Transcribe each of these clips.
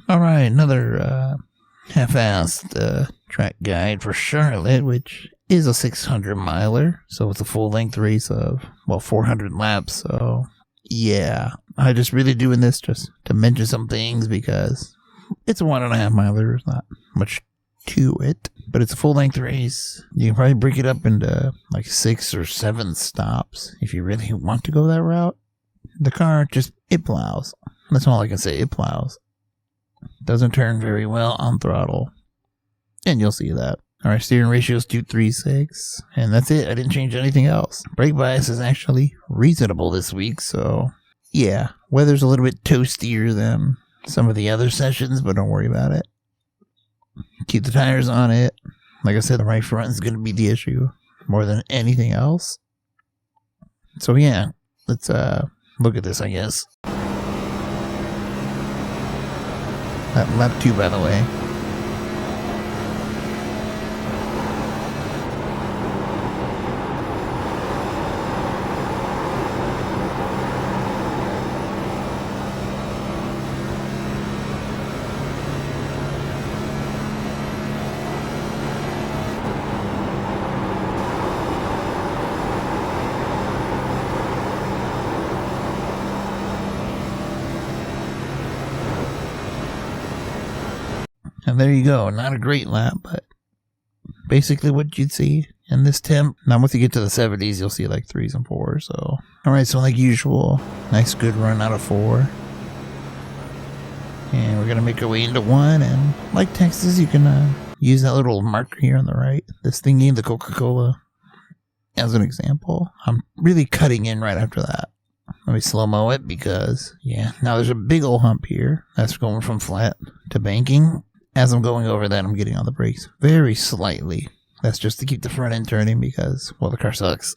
Alright, another half-assed track guide for Charlotte, which is a 600 miler, so it's a full-length race of, well, 400 laps, so yeah. I just really doing this just to mention some things because it's a 1.5 miler, there's not much to it, but it's a full-length race. You can probably break it up into like 6 or 7 stops if you really want to go that route. The car just, it plows. That's all I can say, it plows. Doesn't turn very well on throttle. And you'll see that. Alright, steering ratio is 236. And that's it. I didn't change anything else. Brake bias is actually reasonable this week, so yeah. Weather's a little bit toastier than some of the other sessions, but don't worry about it. Keep the tires on it. Like I said, the right front is going to be the issue more than anything else. So yeah, let's look at this, I guess. Lap 2, by the way. And there you go. Not a great lap, but basically what you'd see in this temp. Now, once you get to the 70s, you'll see like 3s and 4s. So, alright, so like usual, nice good run out of 4. And we're going to make our way into 1. And like Texas, you can use that little marker here on the right. This thingy, the Coca-Cola, as an example. I'm really cutting in right after that. Let me slow-mo it because, yeah. Now there's a big old hump here. That's going from flat to banking. As I'm going over that, I'm getting on the brakes very slightly. That's just to keep the front end turning because, well, the car sucks.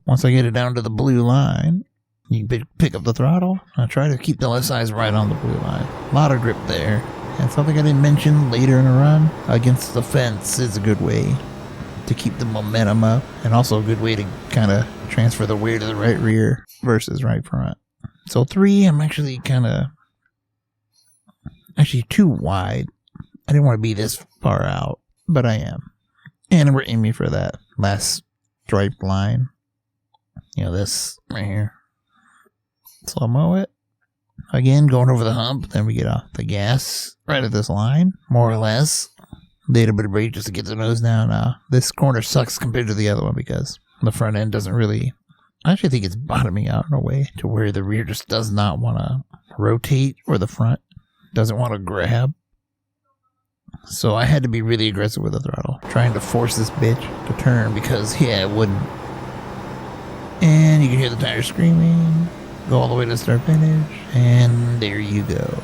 Once I get it down to the blue line, you can pick up the throttle. I try to keep the left sides right on the blue line. A lot of grip there. And something I didn't mention later in the run, against the fence is a good way to keep the momentum up. And also a good way to kind of transfer the weight to the right rear versus right front. So 3, I'm actually kind of... Actually, too wide. I didn't want to be this far out, but I am. And we're aiming for that last stripe line. You know, this right here. Slow-mo it. Again, going over the hump. Then we get off the gas right at this line, more or less. Little bit of brake just to get the nose down. This corner sucks compared to the other one because the front end doesn't really... I actually think it's bottoming out in a way to where the rear just does not want to rotate, or the front doesn't want to grab. So I had to be really aggressive with the throttle, trying to force this bitch to turn because, yeah, it wouldn't. And you can hear the tires screaming, go all the way to start finish, and there you go.